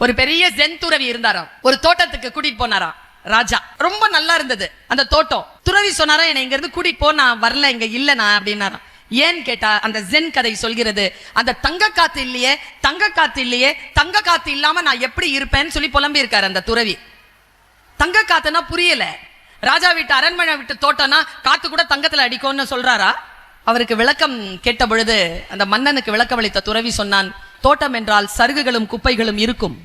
ஒரு பெரிய ஜென் துறவி இருந்தாராம். ஒரு தோட்டத்துக்கு கூட்டிட்டு போனாராம் ராஜா. ரொம்ப நல்லா இருந்தது அந்த தோட்டம். துறவி சொன்னாரா, என்னை இங்க இருந்து கூட்டிட்டு போ, நான் வரல, இங்க இல்ல நான் அப்படின்னாராம். ஏன்னு கேட்டா அந்த ஜென் கதை சொல்கிறது, அந்த தங்க காத்து இல்லையே, தங்க காத்து இல்லையே, தங்க காத்து இல்லாம நான் எப்படி இருப்பேன்னு சொல்லி புலம்பி இருக்காரு அந்த துறவி. தங்க காத்துனா புரியல. ராஜா வீட்டு அரண்மனை விட்டு தோட்டம்னா காத்து கூட தங்கத்துல அடிக்கும்னு சொல்றாரா? அவருக்கு விளக்கம் கேட்ட பொழுது அந்த மன்னனுக்கு விளக்கம் அளித்த துறவி சொன்னான், தோட்டம் என்றால் சருகுகளும் குப்பைகளும் இருக்கும்,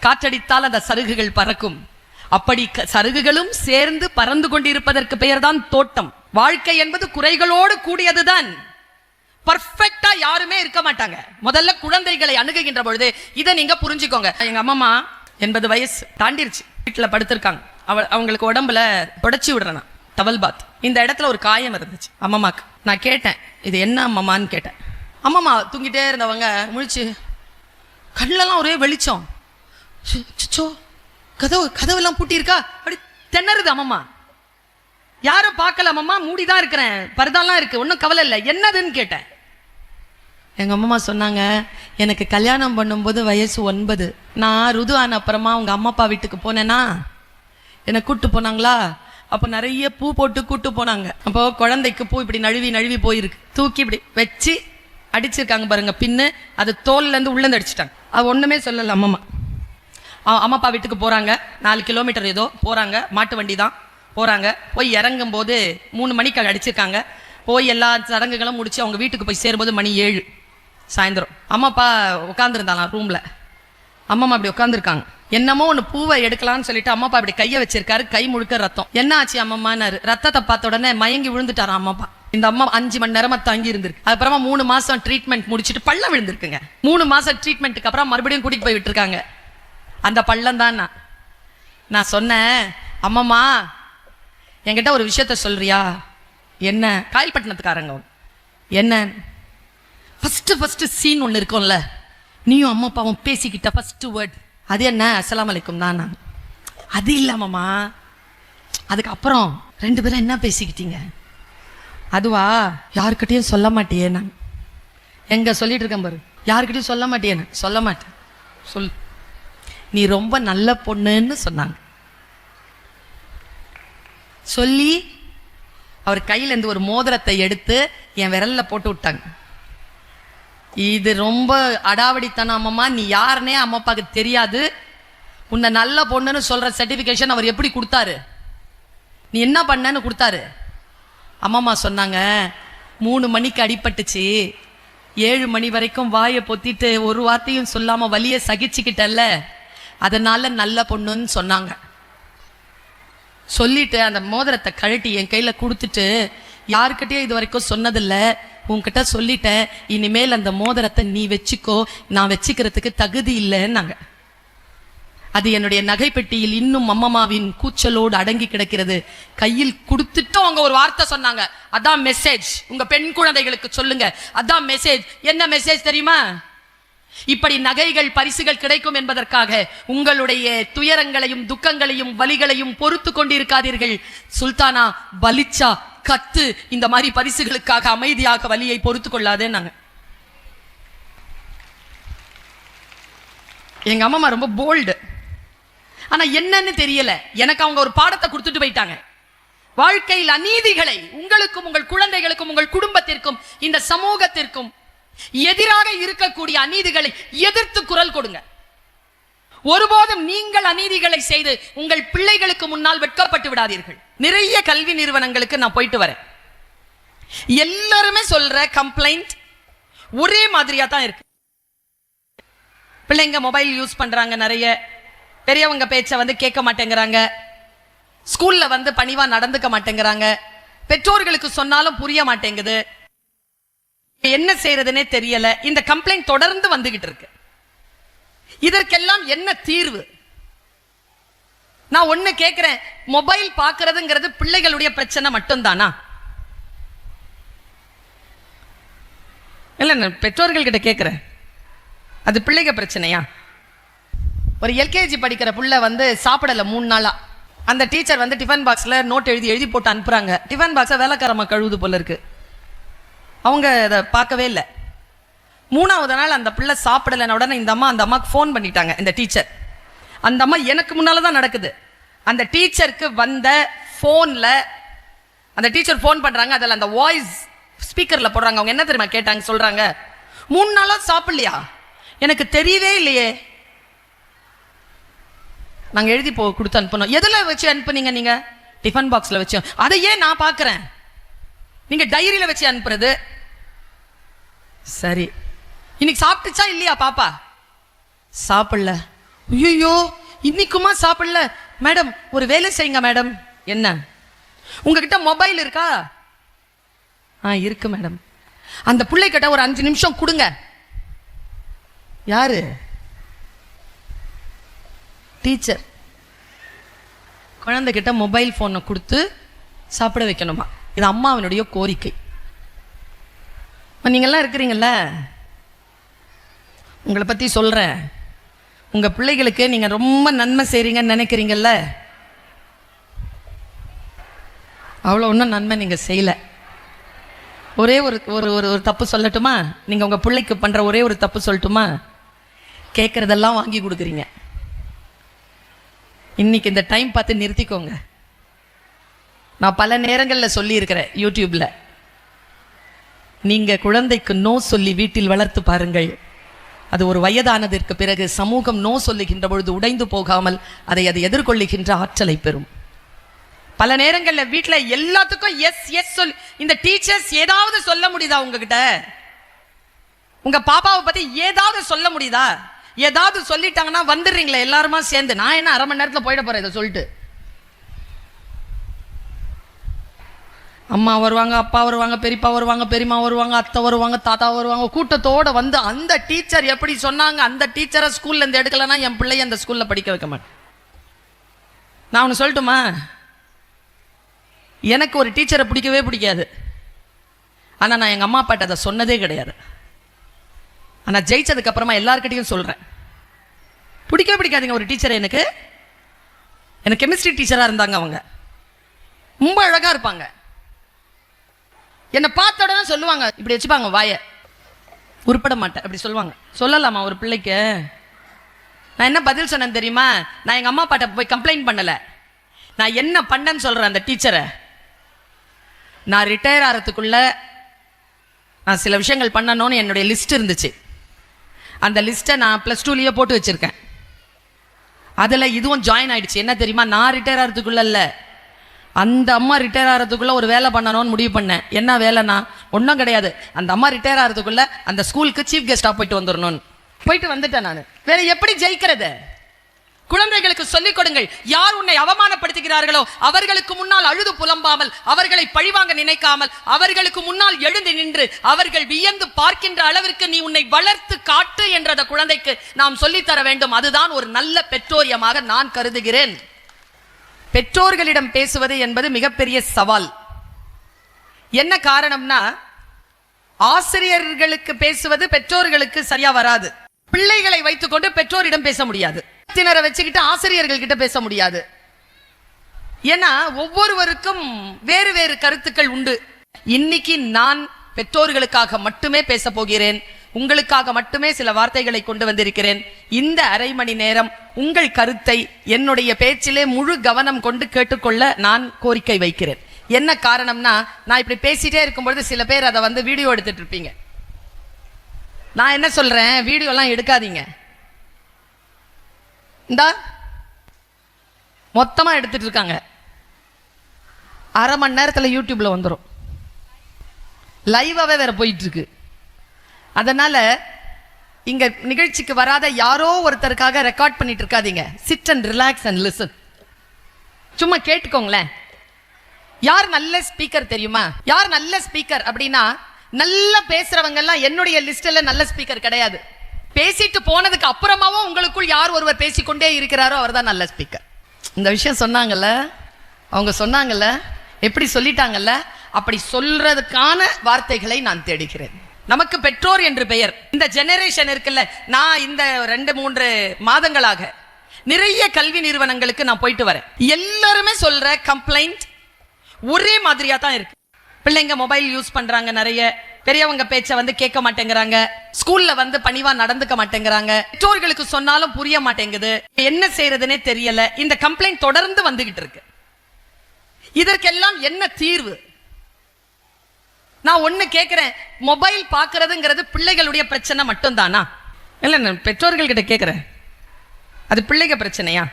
காற்றடித்தால் அந்த சருகுகள் பறக்கும், அப்படி சருகுகளும் சேர்ந்து பறந்து கொண்டிருப்பதற்கு பெயர்தான் தோட்டம். வாழ்க்கை என்பது குறைகளோடு கூடியதுதான். பர்ஃபெக்டா யாருமே இருக்க மாட்டாங்க. முதல்ல குழந்தைகளை அணுகுகின்ற பொழுது இதை நீங்க புரிஞ்சுக்கோங்க. எங்க அம்மா 80 வயசு தாண்டிருச்சு, வீட்டுல படுத்திருக்காங்க. அவங்களுக்கு உடம்புல புடைச்சி விடுறேன் டவல் பாத். இந்த இடத்துல ஒரு காயம் இருந்துச்சு அம்மாக்கு. நான் கேட்டேன், இது என்ன அம்மான்னு கேட்டேன். அம்மா தூங்கிட்டே இருந்தவங்க முழிச்சு, கண்ணெல்லாம் ஒரே வெளிச்சம், கதவெல்லாம் பூட்டி இருக்கா அப்படி திணறுது அம்மா. யாரும் பார்க்கல அம்மா, மூடிதான் இருக்கிறேன், பரதாலாம் இருக்கு, ஒன்றும் கவலை இல்லை, என்னதுன்னு கேட்டேன். எங்க அம்மா சொன்னாங்க, எனக்கு கல்யாணம் பண்ணும்போது வயசு 9, நான் ருது ஆன அப்புறமா உங்க அம்மா அப்பா வீட்டுக்கு போனேன்னா என்னை கூட்டு போனாங்களா, அப்போ நிறைய பூ போட்டு கூட்டு போனாங்க. அப்போ குழந்தைக்கு பூ இப்படி நழுவி நழுவி போயிருக்கு, தூக்கி இப்படி வச்சு அடிச்சிருக்காங்க பாருங்க பின்னு, அது தோல்ல இருந்து உள்ளேந்து அடிச்சுட்டாங்க. அது ஒண்ணுமே சொல்லல. அம்மா அப்பா வீட்டுக்கு போறாங்க, 4 கிலோமீட்டர் ஏதோ போறாங்க, மாட்டு வண்டி தான் போறாங்க. போய் இறங்கும் போது 3 மணிக்கு அடிச்சிருக்காங்க. போய் எல்லா சடங்குகளும் முடிச்சு அவங்க வீட்டுக்கு போய் சேரும்போது மணி 7 சாயந்தரம். அம்மா அப்பா உட்காந்துருந்தாங்க ரூம்ல. அம்மா அப்படி உட்காந்துருக்காங்க. என்னமோ ஒன்று பூவை எடுக்கலாம்னு சொல்லிட்டு அம்மா அப்பா அப்படி கையை வச்சிருக்காரு, கை முழுக்க ரத்தம். என்ன ஆச்சு அம்மான்னாரு. ரத்தத்தை பார்த்த உடனே மயங்கி விழுந்துட்டாராம் அம்மா அப்பா. இந்த அம்மா 5 மணி நேரமா தங்கி இருந்திருக்கு. அதுக்கப்புறமா 3 மாசம் ட்ரீட்மெண்ட் முடிச்சுட்டு பள்ளம் விழுந்திருக்குங்க. 3 மாசம் ட்ரீட்மெண்ட்டுக்கு அப்புறம் மறுபடியும் கூட்டிட்டு போய் விட்டுருக்காங்க. அந்த பள்ளம் தான் நான் சொன்னேன், அம்மம்மா என்கிட்ட ஒரு விஷயத்த சொல்றியா? என்ன? காயல்பட்டினத்துக்காரங்க. என்ன? ஃபர்ஸ்ட் சீன் ஒன்று இருக்கும்ல, நீயும் அம்மா அப்பாவும் பேசிக்கிட்ட ஃபர்ஸ்ட் வேர்ட் அது என்ன? அஸ்ஸலாமு அலைக்கும் தான். அது இல்லாமம்மா, அதுக்கப்புறம் 2 பேரும் என்ன பேசிக்கிட்டீங்க? அதுவா, யாருக்கிட்டையும் சொல்ல மாட்டியே. நான் எங்க சொல்லிட்டு இருக்கேன் பாரு, யாருக்கிட்டையும் சொல்ல மாட்டேன்னு. சொல்ல மாட்டேன். சொல், நீ ரொம்ப நல்ல பொண்ணுன்னு சொன்னாங்க. சொல்லி அவர் கையில இருந்து ஒரு மோதிரத்தை எடுத்து என் விரல்ல போட்டு விட்டாங்க. இது ரொம்ப அடாவடித்தனமா, நீ யாருன்னே அம்மா அப்பாவுக்கு தெரியாது, உன்னை நல்ல பொண்ணுன்னு சொல்ற சர்டிபிகேஷன் அவர் எப்படி கொடுத்தாரு, நீ என்ன பண்ணன்னு கொடுத்தாரு. அம்மா சொன்னாங்க, 3 மணிக்கு அடிபட்டுச்சு, 7 மணி வரைக்கும் வாயை பொத்திட்டு ஒரு வார்த்தையும் சொல்லாம வலிய சகிச்சுக்கிட்டல்ல, அதனால நல்ல பொண்ணுன்னு சொன்னாங்க. சொல்லிட்டு அந்த மோதிரத்தை கழட்டி என் கையில கொடுத்துட்டு, யாருக்கிட்டே இது வரைக்கும் சொன்னதில்ல, உன்கிட்ட சொல்லிட்டேன், இனிமேல் அந்த மோதிரத்தை நீ வச்சுக்கோ, நான் வச்சுக்கிறதுக்கு தகுதி இல்லைன்னாங்க. அது என்னுடைய நகைப்பெட்டியில் இன்னும் அம்மம்மாவின் கூச்சலோடு அடங்கி கிடக்கிறது. கையில் கொடுத்துட்டு அவங்க ஒரு வார்த்தை சொன்னாங்க, அதான் மெசேஜ், உங்க பெண் குழந்தைகளுக்கு சொல்லுங்க, அதான் மெசேஜ். என்ன மெசேஜ் தெரியுமா? இப்படி நகைகள் பரிசுகள் கிடைக்கும் என்பதற்காக உங்களுடைய துயரங்களையும் துக்கங்களையும் வலிகளையும் பொறுத்து கொண்டிருக்காதீர்கள். சுல்தானா, பலிச்சா, கத்து, இந்த மாதிரி பரிசுகளுக்காக அமைதியாக வலியை பொறுத்து கொள்ளாதேன்னாங்க. எங்க அம்மா ரொம்ப போல்டு. ஆனா என்னன்னு தெரியல, எனக்கு அவங்க ஒரு பாடத்தை கொடுத்துட்டு போயிட்டாங்க. வாழ்க்கையில் அநீதிகளை உங்களுக்கும் உங்கள் குழந்தைகளுக்கும் உங்கள் குடும்பத்திற்கும் இந்த சமூகத்திற்கும் எதிராக இருக்கக்கூடிய அநீதிகளை எதிர்த்து குரல் கொடுங்க. ஒருபோதும் நீங்கள் அநீதிகளை செய்து உங்கள் பிள்ளைகளுக்கு முன்னால் வெட்கப்பட்டு விடாதீர்கள். நிறைய கல்வி நிறுவனங்களுக்கு நான் போயிட்டு வரேன், எல்லாருமே சொல்ற கம்ப்ளைண்ட் ஒரே மாதிரியா தான் இருக்கு. பிள்ளைங்க மொபைல் யூஸ் பண்றாங்க, நிறைய பெரியவங்க பேச்ச கேட்க மாட்டேங்கிறாங்க, ஸ்கூல்ல பணிவா நடந்துக்க மாட்டேங்கிறாங்க, பெற்றோர்களுக்கு சொன்னாலும் புரிய மாட்டேங்குது, என்ன செய்யறதுன்னே தெரியல. இந்த கம்ப்ளைண்ட் தொடர்ந்து வந்துகிட்டு இருக்கு. இதற்கெல்லாம் என்ன தீர்வு? நான் ஒண்ணு கேட்கிறேன், மொபைல் பார்க்கிறதுங்கிறது பிள்ளைகளுடைய பிரச்சனை மட்டும்தானா? இல்ல, பெற்றோர்கள் கிட்ட கேட்கிறேன், அது பிள்ளைங்க பிரச்சனையா? ஒரு எல்கேஜி படிக்கிற புள்ள சாப்பிடல 3 நாளா. அந்த டீச்சர் டிஃபன் பாக்ஸ்ல நோட் எழுதி போட்டு அனுப்புறாங்க. டிஃபன் பாக்ஸை வேலைக்காரமா கழுவுது போல இருக்கு. அவங்க அதை பார்க்கவே இல்லை. 3வது நாள் அந்த பிள்ளை சாப்பிடலைன உடனே இந்த அம்மாவுக்கு ஃபோன் பண்ணிட்டாங்க. இந்த டீச்சர், அந்த அம்மா எனக்கு முன்னால தான் நடக்குது. அந்த டீச்சருக்கு வந்த ஃபோனில் அந்த டீச்சர் ஃபோன் பண்ணுறாங்க. அதில் அந்த வாய்ஸ் ஸ்பீக்கரில் போடுறாங்க. அவங்க என்ன தெரியுமா கேட்டாங்க, சொல்கிறாங்க, 3 நாளாக சாப்பிடலையா, எனக்கு தெரியவே இல்லையே. நாங்கள் எழுதி கொடுத்து அனுப்பணும். எதில் வச்சு அனுப்புனீங்க நீங்கள்? டிஃபன் பாக்ஸில் வச்சு. அதையே நான் பார்க்குறேன், நீங்கள் டைரியில் வச்சு அனுப்புறது. சரி, இன்னைக்கு சாப்பிட்டுச்சா இல்லையா பாப்பா? சாப்பிடல. ஐயோ, இன்னைக்குமா சாப்பிடல? மேடம் ஒரு வேலை செய்யுங்க மேடம். என்ன? உங்ககிட்ட மொபைல் இருக்கா? இருக்கு மேடம். அந்த பிள்ளை கிட்ட ஒரு 5 நிமிஷம் கொடுங்க. யாரு? டீச்சர். குழந்தைகிட்ட மொபைல் போனை கொடுத்து சாப்பிட வைக்கணுமா? இது அம்மாவினுடைய கோரிக்கை. நீங்கள்லாம் இருக்கிறீங்கல்ல, உங்களை பற்றி சொல்கிறேன். உங்கள் பிள்ளைகளுக்கு நீங்கள் ரொம்ப நன்மை செய்கிறீங்கன்னு நினைக்கிறீங்கல்ல, அவ்வளோ ஒன்றும் நன்மை நீங்கள் செய்யலை. ஒரே ஒரு ஒரு ஒரு தப்பு சொல்லட்டுமா? நீங்கள் உங்கள் பிள்ளைக்கு பண்ணுற ஒரே ஒரு தப்பு சொல்லட்டுமா? கேட்குறதெல்லாம் வாங்கி கொடுக்குறீங்க. இன்னைக்கு இந்த டைம் பார்த்து நிறுத்திக்கோங்க. நான் பல நேரங்களில் சொல்லியிருக்கிறேன் யூடியூப்பில், நீங்கள் குழந்தைக்கு நோ சொல்லி வீட்டில் வளர்த்து பாருங்கள். அது ஒரு வயதானதற்கு பிறகு சமூகம் நோ சொல்லுகின்ற பொழுது உடைந்து போகாமல் அதை எதிர்கொள்ளுகின்ற ஆற்றலை பெறும். பல நேரங்களில் வீட்டில் எல்லாத்துக்கும் எஸ் எஸ் சொல்லி, இந்த டீச்சர்ஸ் ஏதாவது சொல்ல முடியுதா உங்ககிட்ட? உங்க பாப்பாவை பத்தி ஏதாவது சொல்ல முடியுதா? ஏதாவது சொல்லிட்டாங்கன்னா வந்துடுறீங்களா எல்லாருமா சேர்ந்து? நான் என்ன 1/2 மணி நேரத்தில் போயிட போறேன் இதை சொல்லிட்டு? அம்மா வருவாங்க, அப்பா வருவாங்க, பெரியப்பா வருவாங்க, பெரியம்மா வருவாங்க, அத்தை வருவாங்க, தாத்தா வருவாங்க, கூட்டத்தோடு வந்து அந்த டீச்சர் எப்படி சொன்னாங்க அந்த டீச்சரை ஸ்கூல்ல இருந்து எடுக்கலன்னா என் பிள்ளைய அந்த ஸ்கூல்ல படிக்க வைக்க மாட்டேன். நான் ஒன்று சொல்லட்டுமா? எனக்கு ஒரு டீச்சரை பிடிக்கவே பிடிக்காது. ஆனால் நான் எங்கள் அம்மா அப்பாட்ட அதை சொன்னதே கிடையாது. ஆனால் ஜெயிச்சதுக்கு அப்புறமா எல்லாருக்கிட்டையும் சொல்கிறேன், பிடிக்கவே பிடிக்காதுங்க ஒரு டீச்சரை. எனக்கு கெமிஸ்ட்ரி டீச்சராக இருந்தாங்க. அவங்க ரொம்ப அழகாக இருப்பாங்க. என்னை பார்த்த உடனே சொல்லுவாங்க, இப்படி வச்சுப்பாங்க வாயை, உருப்பட மாட்டேன் அப்படி சொல்லுவாங்க. சொல்லலாமா ஒரு பிள்ளைக்கு? நான் என்ன பதில் சொன்னேன் தெரியுமா? நான் எங்கள் அம்மா அப்பாட்ட போய் கம்ப்ளைண்ட் பண்ணலை. நான் என்ன பண்ணேன்னு சொல்கிறேன். அந்த டீச்சரை நான் ரிட்டையர் ஆகிறதுக்குள்ள நான் சில விஷயங்கள் பண்ணணும்னு என்னுடைய லிஸ்ட் இருந்துச்சு. அந்த லிஸ்ட்டை நான் +2லயே போட்டு வச்சுருக்கேன். அதில் இதுவும் ஜாயின் ஆயிடுச்சு. என்ன தெரியுமா? நான் ரிட்டையர் ஆகிறதுக்குள்ள இல்லை, அந்த அம்மா ரிட்டையர் ஆகிறதுக்குள்ள ஒரு வேலை பண்ணணும்னு முடிவு பண்ணேன். என்ன வேலைனா ஒன்றும் கிடையாது, அந்த அம்மா ரிட்டையர் ஆகிறதுக்குள்ள அந்த ஸ்கூலுக்கு சீஃப் கெஸ்டாக போயிட்டு வந்துடணும்னு போயிட்டு வந்துட்டேன். நான் வேற எப்படி ஜெயிக்கிறது? குழந்தைகளுக்கு சொல்லிக் கொடுங்கள். யார் உன்னை அவமானப்படுத்துகிறார்களோ அவர்களுக்கு முன்னால் அழுது புலம்பாமல், அவர்களை பழிவாங்க நினைக்காமல், அவர்களுக்கு முன்னால் எழுந்து நின்று அவர்கள் வியந்து பார்க்கின்ற அளவிற்கு நீ உன்னை வளர்த்து காட்டு என்றத குழந்தைக்கு நாம் சொல்லித்தர வேண்டும். அதுதான் ஒரு நல்ல பெற்றோரியமாக நான் கருதுகிறேன். பெற்றோர்களிடம் பேசுவது என்பது மிகப்பெரிய சவால். என்ன காரணம்னா, ஆசிரியர்களுக்கு பேசுவது பெற்றோர்களுக்கு சரியா வராது. பிள்ளைகளை வைத்துக்கொண்டு பெற்றோரிடம் பேச முடியாது. தினரை வச்சுக்கிட்டு ஆசிரியர்கள் கிட்ட பேச முடியாது. ஏன்னா ஒவ்வொருவருக்கும் வேறு வேறு கருத்துக்கள் உண்டு. இன்னைக்கு நான் பெற்றோர்களுக்காக மட்டுமே பேச போகிறேன். உங்களுக்காக மட்டுமே சில வார்த்தைகளை கொண்டு வந்திருக்கிறேன். இந்த 1/2 மணி நேரம் உங்கள் கருத்தை என்னுடைய பேச்சிலே முழு கவனம் கொண்டு கேட்டுக்கொள்ள நான் கோரிக்கை வைக்கிறேன். என்ன காரணம்னா, நான் இப்படி பேசிட்டே இருக்கும்பொழுது சில பேர் அதை வந்து வீடியோ எடுத்துட்டு இருப்பீங்க. நான் என்ன சொல்றேன், வீடியோலாம் எடுக்காதீங்க. இந்தா மொத்தமா எடுத்துட்டு இருக்காங்க. 1/2 மணி நேரத்தில் யூடியூப்ல வந்துடும், லைவாவே வேற போயிட்டு இருக்கு. அதனால இங்க நிகழ்ச்சிக்கு வராத யாரோ ஒருத்தருக்காக ரெக்கார்ட் பண்ணிட்டு இருக்காதீங்க. Sit and relax and listen. சும்மா கேட்டுக்கோங்களேன். யார் நல்ல ஸ்பீக்கர் தெரியுமா? யார் நல்ல ஸ்பீக்கர் அப்படின்னா, நல்லா பேசுறவங்க எல்லாம் என்னுடைய லிஸ்ட்ல நல்ல ஸ்பீக்கர் கிடையாது. பேசிட்டு போனதுக்கு அப்புறமாவும் உங்களுக்குள் யார் ஒருவர் பேசிக்கொண்டே இருக்கிறாரோ அவர் தான் நல்ல ஸ்பீக்கர். இந்த விஷயம் சொன்னாங்கல்ல, அவங்க சொன்னாங்கல்ல, எப்படி சொல்லிட்டாங்கல்ல, அப்படி சொல்றதுக்கான வார்த்தைகளை நான் தேடுகிறேன். நமக்கு பெற்றோர் என்று பெயர். இந்த ஜெனரேஷன் இருக்குல்ல, நான் இந்த 2-3 மாதங்களாக நிறைய கல்வி நிறுவனங்களுக்கு நான் போயிட்டு வரேன். எல்லாருமே சொல்ற கம்ப்ளைண்ட் ஒரே மாதிரியா தான் இருக்கு. பிள்ளைங்க மொபைல் யூஸ் பண்றாங்க நிறைய, பெரியவங்க பேச்ச வந்து கேட்க மாட்டேங்கிறாங்க, ஸ்கூல்ல வந்து பணிவா நடந்துக்க மாட்டேங்கிறாங்க, பெற்றோர்களுக்கு சொன்னாலும் புரிய மாட்டேங்குது, என்ன செய்யறதுனே தெரியல. இந்த கம்ப்ளைண்ட் தொடர்ந்து வந்துகிட்டு இருக்கு. இதற்கெல்லாம் என்ன தீர்வு? நான் ஒண்ணு கேட்கிறேன், மொபைல் பார்க்கிறதுங்கிறது பிள்ளைகளுடைய பிரச்சனை மட்டும் தானா? இல்ல, நான் பெற்றோர்கள் கிட்ட கேட்கிறேன், அது பிள்ளைங்க பிரச்சனையா?